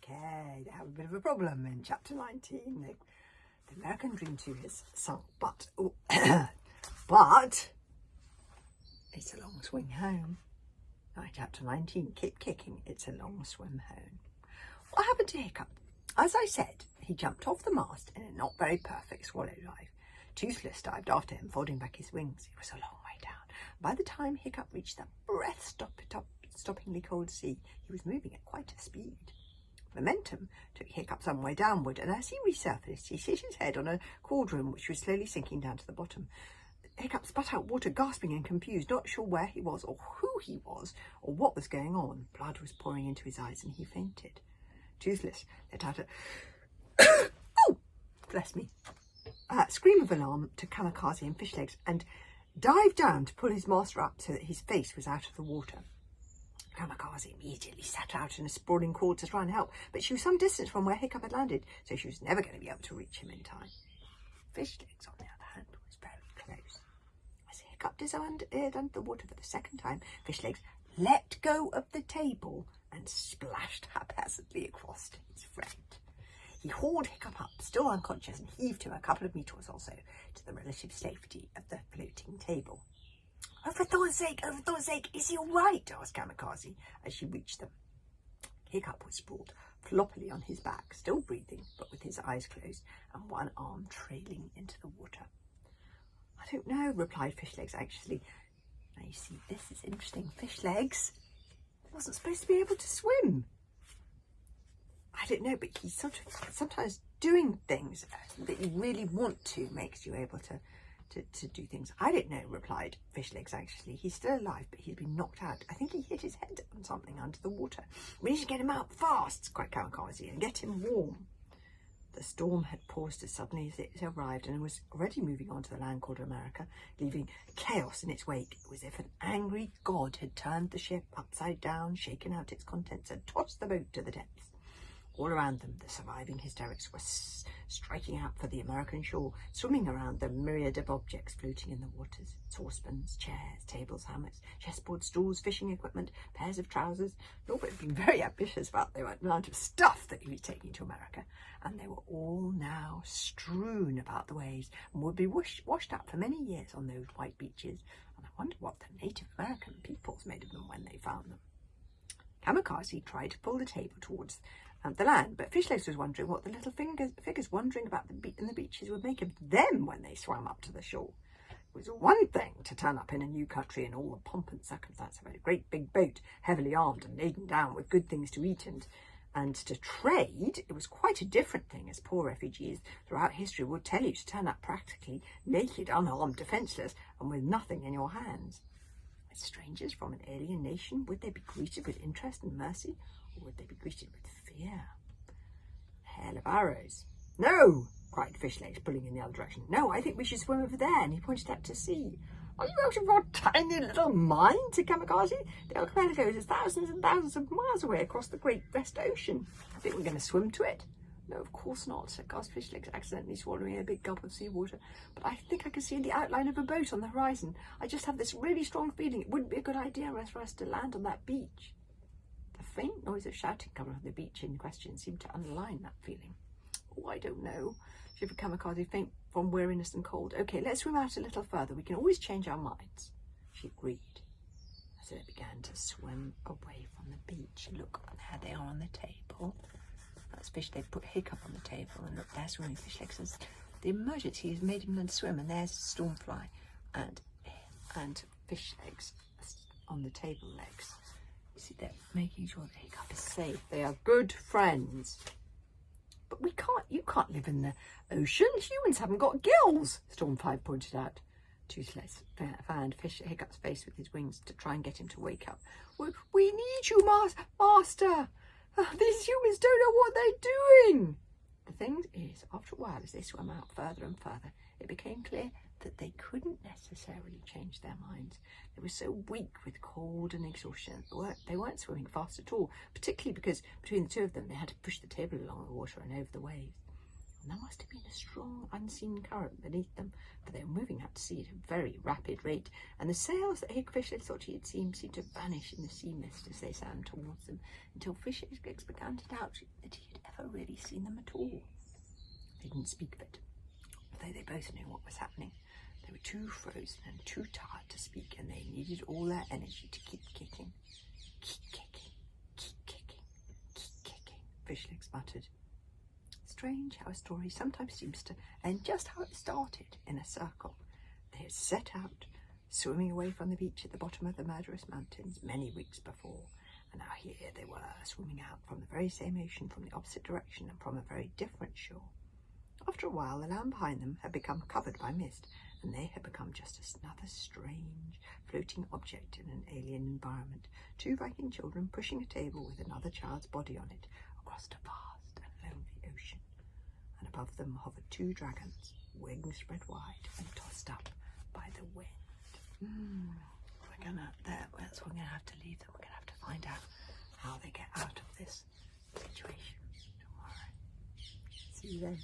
Okay, they have a bit of a problem in chapter 19. The American Dream 2 has sunk, but it's a long swing home. Right, chapter 19, keep kicking, it's a long swim home. What happened to Hiccup? As I said, he jumped off the mast in a not very perfect swallow dive. Toothless dived after him, folding back his wings. It was a long way down. By the time Hiccup reached the breath-stoppingly cold sea, he was moving at quite a speed. Momentum took Hiccup some way downward, and as he resurfaced, he hit his head on a cauldron which was slowly sinking down to the bottom. Hiccup spat out water, gasping and confused, not sure where he was or who he was or what was going on. Blood was pouring into his eyes and he fainted. Toothless let out a oh, bless me, scream of alarm to Kamikaze and Fishlegs and dived down to pull his master up so that his face was out of the water. Kamikaze immediately set out in a sprawling crawl to try and help, but she was some distance from where Hiccup had landed, so she was never going to be able to reach him in time. Fishlegs, on the other hand, was very close. As Hiccup disappeared under the water for the second time, Fishlegs let go of the table and splashed haphazardly across to his friend. He hauled Hiccup up, still unconscious, and heaved him a couple of metres or so to the relative safety of the floating table. "Oh, for Thor's sake, is he all right?" asked Kamikaze as she reached them. Hiccup was sprawled floppily on his back, still breathing, but with his eyes closed and one arm trailing into the water. "I don't know," replied Fishlegs anxiously. Now you see, this is interesting. Fishlegs wasn't supposed to be able to swim. I don't know, but he's sort of sometimes doing things that you really want to makes you able to do things. "I don't know," replied Fishlegs anxiously. "He's still alive, but he's been knocked out. I think he hit his head on something under the water. We need to get him out fast," cried Kamikaze, "and get him warm." The storm had paused as suddenly as it arrived and was already moving on to the land called America, leaving chaos in its wake. It was as if an angry god had turned the ship upside down, shaken out its contents, and tossed the boat to the depths. All around them, the surviving hysterics were striking out for the American shore, swimming around the myriad of objects floating in the waters. Saucepans, chairs, tables, hammocks, chessboards, stools, fishing equipment, pairs of trousers. Norbert had been very ambitious about the amount of stuff that he was taking to America, and they were all now strewn about the waves and would be washed up for many years on those white beaches. And I wonder what the Native American peoples made of them when they found them. Kamikaze tried to pull the table towards the land, but Fishlegs was wondering what the little figures wandering about in the beaches would make of them when they swam up to the shore. It was one thing to turn up in a new country in all the pomp and circumstance of a great big boat, heavily armed and laden down with good things to eat and to trade. It was quite a different thing, as poor refugees throughout history would tell you, to turn up practically naked, unarmed, defenceless, and with nothing in your hands. As strangers from an alien nation, would they be greeted with interest and mercy, or would they be greeted with fear? A hail of arrows. "No!" cried Fishlegs, pulling in the other direction. "No, I think we should swim over there," and he pointed out to sea. "Are you out of your tiny little mind?" said Kamikaze. "The archipelago is thousands and thousands of miles away across the great West Ocean. I think we're going to swim to it." "No, of course not," said Fishlegs, accidentally swallowing a big gulp of seawater. "But I think I can see the outline of a boat on the horizon. I just have this really strong feeling it wouldn't be a good idea for us to land on that beach." The faint noise of shouting coming from the beach in question seemed to underline that feeling. "Oh, I don't know," shivered Kamikaze, faint from weariness and cold. "Okay, let's swim out a little further. We can always change our minds." She agreed. So they began to swim away from the beach. Look, there they are on the table. That's Fish. They put Hiccup on the table, and look, there's swimming. Fishlegs says the emergency has made him learn to swim, and there's Stormfly and Fishlegs on the table legs. You see, they're making sure that Hiccup is safe. They are good friends. "But you can't live in the ocean. Humans haven't got gills," Stormfly pointed out. Toothless fanned Hiccup's face with his wings to try and get him to wake up. We need you, Master. These humans don't know what they're doing." The thing is, after a while, as they swam out further and further, it became clear that they couldn't necessarily change their minds. They were so weak with cold and exhaustion. They weren't swimming fast at all, particularly because between the two of them, they had to push the table along the water and over the waves. And there must have been a strong unseen current beneath them, for they were moving out to sea at a very rapid rate, and the sails that Higfishlegs thought he had seen seemed to vanish in the sea mist as they swam towards them, until Fishlegs began to doubt that he had ever really seen them at all. They didn't speak of it, although they both knew what was happening. They were too frozen and too tired to speak, and they needed all their energy to keep kicking. Keep kicking, keep kicking, keep kicking, Fishlegs muttered. Strange how a story sometimes seems to end just how it started, in a circle. They had set out, swimming away from the beach at the bottom of the murderous mountains many weeks before, and now here they were, swimming out from the very same ocean, from the opposite direction, and from a very different shore. After a while, the land behind them had become covered by mist, and they had become just another strange, floating object in an alien environment. Two Viking children pushing a table with another child's body on it across a vast and lonely ocean. And above them hovered two dragons, wings spread wide and tossed up by the wind. That's where we're gonna have to leave them. We're gonna have to find out how they get out of this situation tomorrow. See you then.